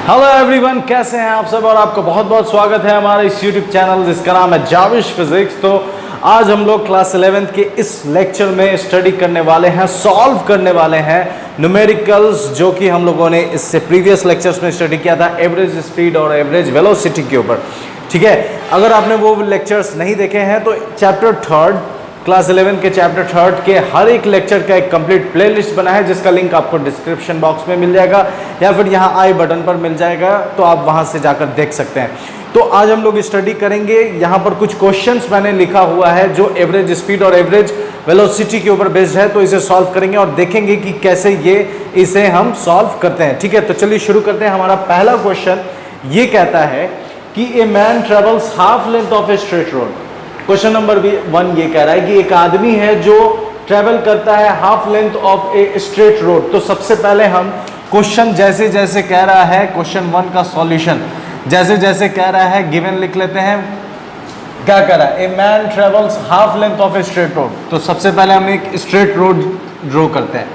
Hello everyone, कैसे हैं आप सब। और आपका बहुत बहुत स्वागत है हमारे इस यूट्यूब चैनल जिसका नाम है जाविश फिजिक्स। तो आज हम लोग क्लास 11th के इस लेक्चर में स्टडी करने वाले हैं, सॉल्व करने वाले हैं न्यूमेरिकल्स, जो कि हम लोगों ने इससे प्रीवियस लेक्चर्स में स्टडी किया था एवरेज स्पीड और एवरेज वेलोसिटी के ऊपर। ठीक है, अगर आपने वो लेक्चर्स नहीं देखे हैं तो चैप्टर 3 क्लास 11 के चैप्टर 3 के हर एक लेक्चर का एक कंप्लीट प्लेलिस्ट बना है, जिसका लिंक आपको डिस्क्रिप्शन बॉक्स में मिल जाएगा या फिर यहाँ आई बटन पर मिल जाएगा, तो आप वहाँ से जाकर देख सकते हैं। तो आज हम लोग स्टडी करेंगे, यहाँ पर कुछ क्वेश्चंस मैंने लिखा हुआ है जो एवरेज स्पीड और एवरेज वेलोसिटी के ऊपर बेस्ड है, तो इसे सॉल्व करेंगे और देखेंगे कि कैसे इसे हम सॉल्व करते हैं। ठीक है, तो चलिए शुरू करते हैं। हमारा पहला क्वेश्चन ये कहता है कि a man travels half length of a straight road. Question number 1 ये कह रहा है कि एक आदमी है जो ट्रेवल करता है half length of a straight road. तो सबसे पहले हम क्वेश्चन जैसे जैसे कह रहा है, क्वेश्चन 1 का सॉल्यूशन जैसे जैसे कह रहा है गिवन लिख लेते हैं। क्या कह रहा है? A man travels half length of a straight road. तो सबसे पहले हम एक स्ट्रेट रोड ड्रॉ करते हैं,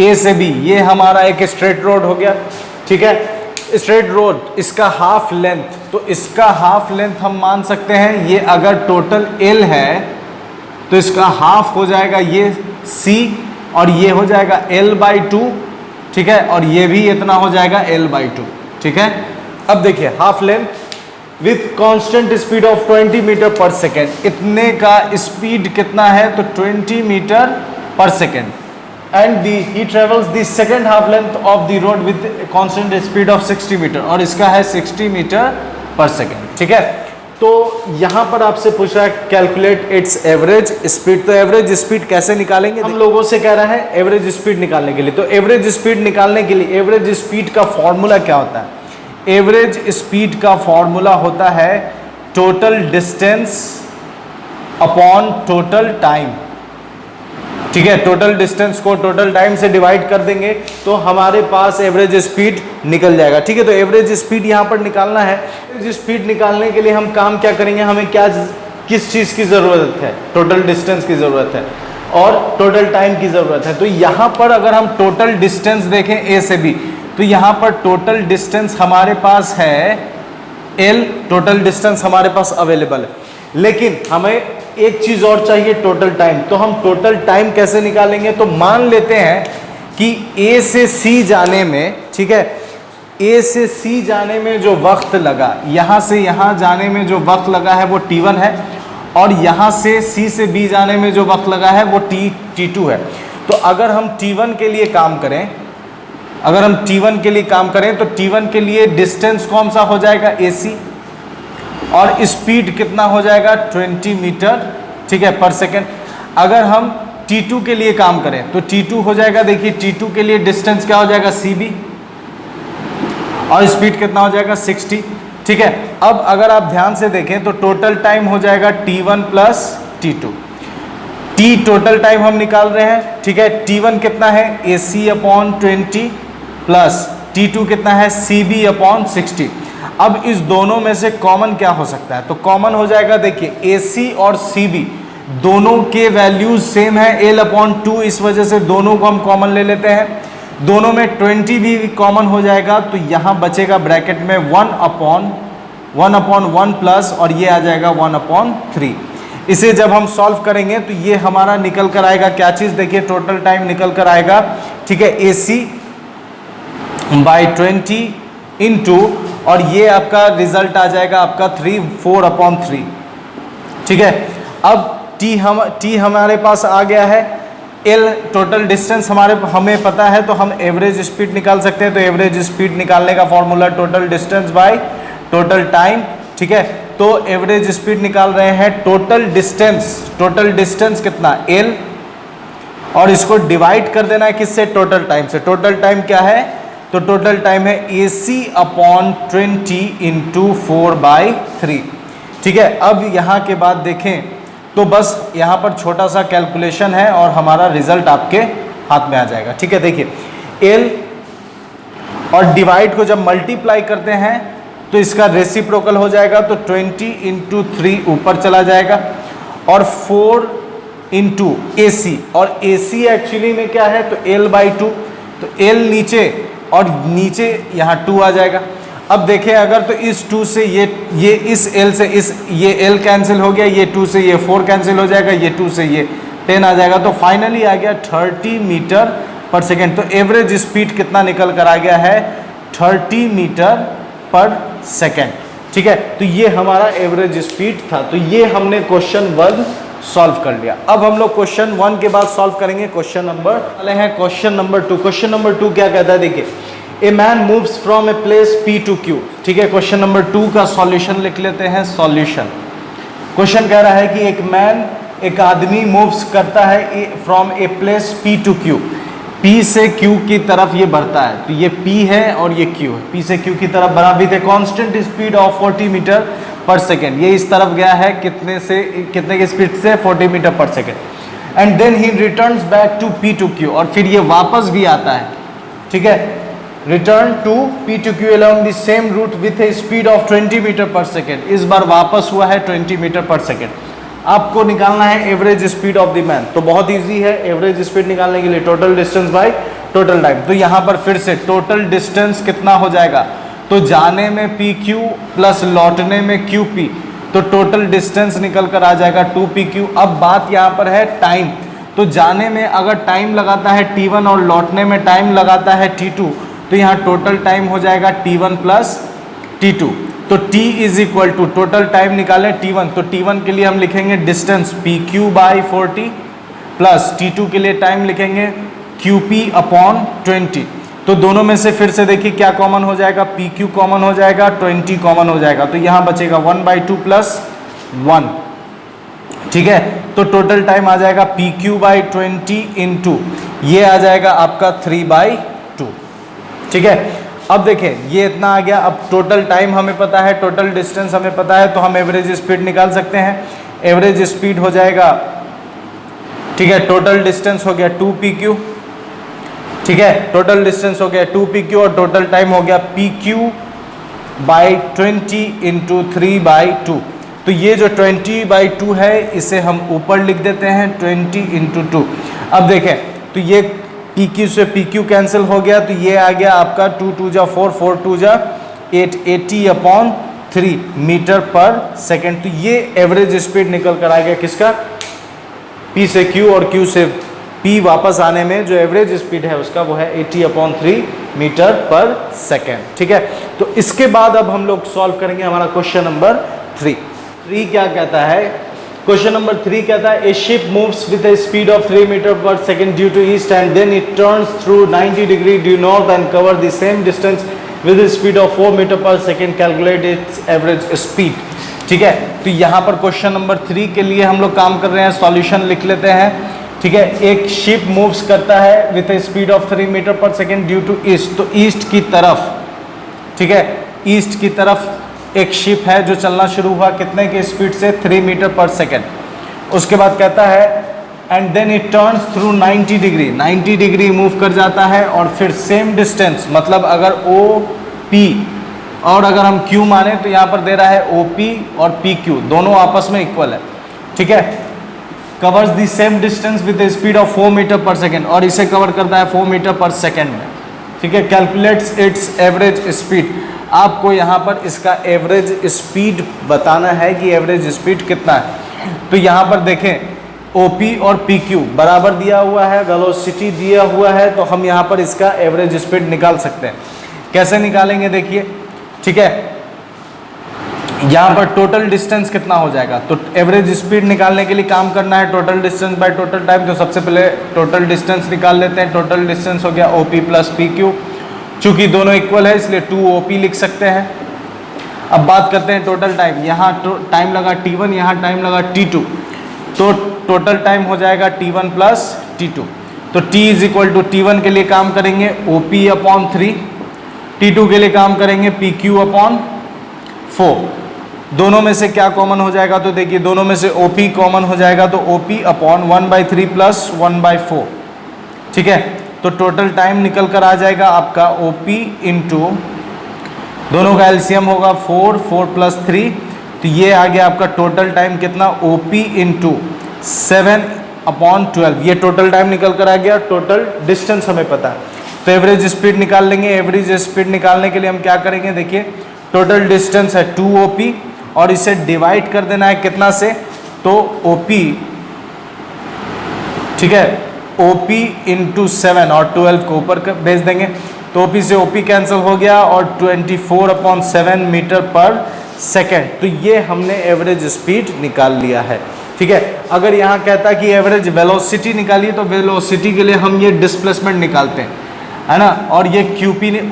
ए से बी। ये हमारा एक स्ट्रेट रोड हो गया। ठीक है, स्ट्रेट रोड, इसका हाफ लेंथ, तो इसका हाफ लेंथ हम मान सकते हैं, ये अगर टोटल L है तो इसका हाफ हो जाएगा ये C, और ये हो जाएगा L/2। ठीक है, और ये भी इतना हो जाएगा L/2। ठीक है, अब देखिए half length with constant speed of 20 meter per second. इतने का स्पीड कितना है? तो 20 meter per second. And he travels the second half length of the road with constant speed of 60 meter, और इसका है 60 मीटर पर सेकेंड। ठीक है, तो यहां पर आपसे पूछ रहा है कैलकुलेट इट्स एवरेज स्पीड। तो एवरेज स्पीड कैसे निकालेंगे? हम लोगों से कह रहा है एवरेज स्पीड निकालने के लिए। तो एवरेज स्पीड निकालने के लिए एवरेज स्पीड का फॉर्मूला क्या होता है? एवरेज स्पीड का फॉर्मूला होता है total distance upon total time. ठीक है, टोटल डिस्टेंस को टोटल टाइम से डिवाइड कर देंगे तो हमारे पास एवरेज स्पीड निकल जाएगा। ठीक है, तो एवरेज स्पीड यहाँ पर निकालना है। एवरेज स्पीड निकालने के लिए हम काम क्या करेंगे? हमें किस चीज़ की ज़रूरत है? टोटल डिस्टेंस की ज़रूरत है और टोटल टाइम की ज़रूरत है। तो यहाँ पर अगर हम टोटल डिस्टेंस देखें ए से बी, तो यहाँ पर टोटल डिस्टेंस हमारे पास है L, टोटल डिस्टेंस हमारे पास अवेलेबल है। लेकिन हमें एक चीज और चाहिए, टोटल टाइम। तो हम टोटल टाइम कैसे निकालेंगे? तो मान लेते हैं कि A से C जाने में, ठीक है, A से C जाने में जो वक्त लगा, यहां से यहां जाने में जो वक्त लगा है वो T1 है, और यहां से C से B जाने में जो वक्त लगा है वो T2 है। तो अगर हम T1 के लिए काम करें, तो T1 के लिए डिस्टेंस कौन सा हो जाएगा? AC, और स्पीड कितना हो जाएगा? 20 मीटर, ठीक है, पर सेकेंड। अगर हम T2 के लिए काम करें तो T2 हो जाएगा, देखिए T2 के लिए डिस्टेंस क्या हो जाएगा? CB, और स्पीड कितना हो जाएगा? 60। ठीक है, अब अगर आप ध्यान से देखें तो टोटल टाइम हो जाएगा T1 plus T2। T total time हम निकाल रहे हैं। ठीक है, T1 कितना है? AC अपॉन 20 प्लस T2 कितना है? CB upon 60। अब इस दोनों में से कॉमन क्या हो सकता है? तो कॉमन हो जाएगा, देखिए AC और CB दोनों के वैल्यूज सेम है, L/2, इस वजह से दोनों को हम कॉमन ले लेते हैं। दोनों में 20 भी कॉमन हो जाएगा, तो यहाँ बचेगा ब्रैकेट में 1/1 प्लस, और ये आ जाएगा 1/3। इसे जब हम सॉल्व करेंगे तो ये हमारा निकल कर आएगा क्या चीज़? देखिए टोटल टाइम निकल कर आएगा, ठीक है, AC बाई 20 इंटू, और ये आपका रिजल्ट आ जाएगा आपका 4/3। ठीक है, अब T हमारे पास आ गया है, L टोटल डिस्टेंस हमें पता है, तो हम एवरेज स्पीड निकाल सकते हैं। तो एवरेज स्पीड निकालने का formula total distance by total time. ठीक है, तो एवरेज स्पीड निकाल रहे हैं, टोटल डिस्टेंस कितना? L, और इसको डिवाइड कर देना है किससे? टोटल टाइम से। टोटल टाइम क्या है? तो टोटल टाइम है AC अपॉन 20 इंटू 4/3। ठीक है, अब यहाँ के बाद देखें तो बस यहाँ पर छोटा सा कैलकुलेशन है और हमारा रिजल्ट आपके हाथ में आ जाएगा। ठीक है, देखिए L और डिवाइड को जब मल्टीप्लाई करते हैं तो इसका रेसिप्रोकल हो जाएगा, तो 20 इंटू 3 ऊपर चला जाएगा, और 4 इंटू AC, और AC एक्चुअली में क्या है? तो L/2, तो L नीचे और नीचे यहाँ 2 आ जाएगा। अब देखें अगर तो इस 2 से ये इस L से ये L कैंसिल हो गया, ये 2 से ये 4 कैंसिल हो जाएगा, ये 2 से ये 10 आ जाएगा, तो फाइनली आ गया 30 मीटर पर सेकेंड। तो एवरेज स्पीड कितना निकल कर आ गया है 30 मीटर पर सेकेंड। ठीक है, तो ये हमारा एवरेज स्पीड था। तो ये हमने क्वेश्चन 1 सॉल्व कर लिया। अब हम लोग क्वेश्चन 1 के बाद सॉल्व करेंगे क्वेश्चन नंबर वाले हैं क्वेश्चन नंबर 2। क्वेश्चन नंबर 2 क्या कहता है, देखिए a man moves from a place P to Q। ठीक है, क्वेश्चन नंबर 2 का सॉल्यूशन लिख लेते हैं। सॉल्यूशन क्वेश्चन कह रहा है कि एक आदमी मूव्स करता है from a place P to Q, P से Q की तरफ ये बढ़ता है। तो ये P है और ये Q है, P से Q की तरफ बढ़ा with a constant speed of 40 meter per second. ये इस तरफ गया है कितने की स्पीड से 40 meter per second. And then he returns back to P to Q, और फिर ये वापस भी आता है। ठीक है, return to P to Q along the same route with a speed of 20 meter per second. इस बार वापस हुआ है 20 मीटर पर सेकेंड। आपको निकालना है average speed of the man. तो बहुत इजी है एवरेज स्पीड निकालने के लिए, total distance by total time. तो यहाँ पर फिर से टोटल डिस्टेंस कितना हो जाएगा, तो जाने में PQ प्लस लौटने में QP, तो टोटल डिस्टेंस निकल कर आ जाएगा 2PQ। अब बात यहाँ पर है टाइम। तो जाने में अगर टाइम लगाता है T1 और लौटने में टाइम लगाता है T2, तो यहाँ टोटल टाइम हो जाएगा T1 प्लस T2। तो T is equal to total time निकालें T1, तो T1 के लिए हम लिखेंगे distance PQ by 40 plus T2 के लिए टाइम लिखेंगे QP अपॉन 20। तो दोनों में से फिर से देखिए क्या कॉमन हो जाएगा, PQ कॉमन हो जाएगा, 20 कॉमन हो जाएगा, तो यहाँ बचेगा 1/2 प्लस 1। ठीक है, तो टोटल टाइम आ जाएगा PQ बाई 20 इंटू ये आ जाएगा आपका 3/2। ठीक है, अब देखें ये इतना आ गया। अब टोटल टाइम हमें पता है, टोटल डिस्टेंस हमें पता है, तो हम एवरेज स्पीड निकाल सकते हैं। एवरेज स्पीड हो जाएगा, ठीक है, टोटल डिस्टेंस हो गया 2PQ। ठीक है, टोटल डिस्टेंस हो गया 2PQ और टोटल टाइम हो गया PQ बाई 20 इंटू 3/2। तो ये जो 20/2 है इसे हम ऊपर लिख देते हैं 20 इंटू 2। अब देखें तो ये PQ से PQ कैंसिल हो गया, तो ये आ गया आपका 2 2 जा 4 4 2 जा 8 80/3 मीटर पर सेकेंड। तो ये एवरेज स्पीड निकल कर आ गया किसका, P से Q और Q से P वापस आने में जो एवरेज स्पीड है उसका वो है 80/3 मीटर पर सेकेंड। ठीक है, तो इसके बाद अब हम लोग सॉल्व करेंगे हमारा क्वेश्चन नंबर 3। क्या कहता है, क्वेश्चन नंबर 3 कहता है a ship moves with a speed of 3 metre per second due to east and then it turns through 90 degree due north and cover the same distance with a speed of 4 metre per second, calculate its average speed. ठीक है, तो यहाँ पर question number 3 के लिए हम लोग काम कर रहे हैं, सॉल्यूशन लिख लेते हैं। ठीक है, एक शिप मूव्स करता है with a speed of 3 metre per second due to east, तो ईस्ट की तरफ, ठीक है, ईस्ट की तरफ एक शिप है जो चलना शुरू हुआ कितने की स्पीड से 3 मीटर पर सेकेंड। उसके बाद कहता है and then it turns through 90 degree, 90 degree move कर जाता है और फिर सेम डिस्टेंस, मतलब अगर OP और अगर हम Q माने तो यहाँ पर दे रहा है OP और PQ दोनों आपस में इक्वल है। ठीक है, covers the same distance with the speed of 4 metre per second, और इसे कवर करता है 4 मीटर पर सेकेंड में। ठीक है, कैलकुलेट्स इट्स एवरेज स्पीड। आपको यहाँ पर इसका एवरेज स्पीड बताना है कि एवरेज स्पीड कितना है। तो यहाँ पर देखें OP और PQ बराबर दिया हुआ है, वेलोसिटी दिया हुआ है, तो हम यहाँ पर इसका एवरेज स्पीड निकाल सकते हैं। कैसे निकालेंगे देखिए, ठीक है, यहाँ पर टोटल डिस्टेंस कितना हो जाएगा, तो एवरेज स्पीड निकालने के लिए काम करना है total distance by total time. तो सबसे पहले टोटल डिस्टेंस निकाल लेते हैं। टोटल डिस्टेंस हो गया OP प्लस PQ, चूंकि दोनों इक्वल है इसलिए 2OP लिख सकते हैं। अब बात करते हैं टोटल टाइम। यहाँ टाइम लगा T1, यहाँ टाइम लगा T2, तो टोटल टाइम हो जाएगा T1 प्लस T2। तो T is equal to T1 के लिए काम करेंगे OP/3, T2 के लिए काम करेंगे PQ/4। दोनों में से क्या कॉमन हो जाएगा, तो देखिए दोनों में से OP कॉमन हो जाएगा, तो OP/1/3 प्लस 1/4। ठीक है, तो टोटल टाइम निकल कर आ जाएगा आपका OP इंटू दोनों का एलसीएम होगा 4 4 प्लस 3, तो ये आ गया आपका टोटल टाइम कितना OP इंटू 7/12। ये टोटल टाइम निकल कर आ गया। टोटल डिस्टेंस हमें पता है, तो एवरेज स्पीड निकाल लेंगे। एवरेज स्पीड निकालने के लिए हम क्या करेंगे, देखिए टोटल डिस्टेंस है 2OP और इसे डिवाइड कर देना है कितना से, तो OP, ठीक है, OP इंटू 7 और 12 को ऊपर भेज देंगे, तो OP से OP कैंसिल हो गया और 24/7 मीटर पर सेकेंड। तो ये हमने एवरेज स्पीड निकाल लिया है, ठीक है। अगर यहाँ कहता है कि एवरेज वेलोसिटी निकालिए, तो वेलोसिटी के लिए हम ये डिस्प्लेसमेंट निकालते हैं, है ना, और ये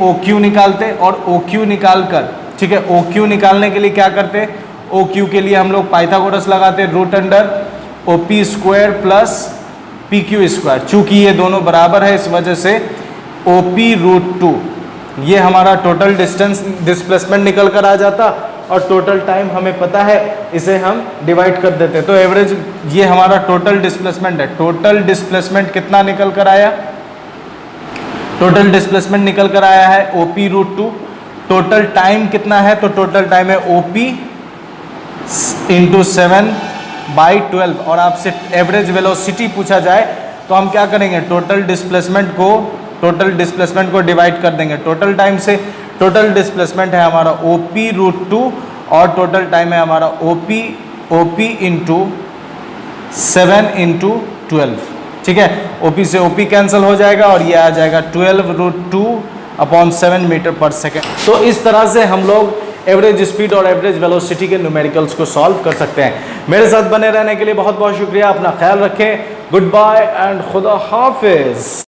OQ निकालते हैं और OQ निकाल कर, ठीक है, OQ निकालने के लिए क्या करते हैं, OQ के लिए हम लोग पाइथागोरस लगाते हैं, root under OP square plus PQ square. चूंकि ये दोनों बराबर है इस वजह से OP√2 ये हमारा टोटल डिस्टेंस डिस्प्लेसमेंट निकल कर आ जाता और टोटल टाइम हमें पता है, इसे हम डिवाइड कर देते। तो एवरेज ये हमारा टोटल डिस्प्लेसमेंट है। टोटल डिस्प्लेसमेंट कितना निकल कर आया, टोटल डिस्प्लेसमेंट निकल कर आया है OP√2। टोटल टाइम कितना है, तो टोटल टाइम है OP इंटू 7/12 और आपसे एवरेज वेलोसिटी पूछा जाए तो हम क्या करेंगे, टोटल डिस्प्लेसमेंट को डिवाइड कर देंगे टोटल टाइम से। टोटल डिस्प्लेसमेंट है हमारा OP√2 और टोटल टाइम है हमारा OP इंटू 7/12, ठीक है। OP से OP कैंसिल हो जाएगा और ये आ जाएगा 12√2/7 मीटर पर सेकेंड। तो इस तरह से हम लोग एवरेज स्पीड और एवरेज वेलोसिटी के न्यूमेरिकल्स को सॉल्व कर सकते हैं। मेरे साथ बने रहने के लिए बहुत बहुत शुक्रिया। अपना ख्याल रखें। गुड बाय एंड खुदा हाफिज।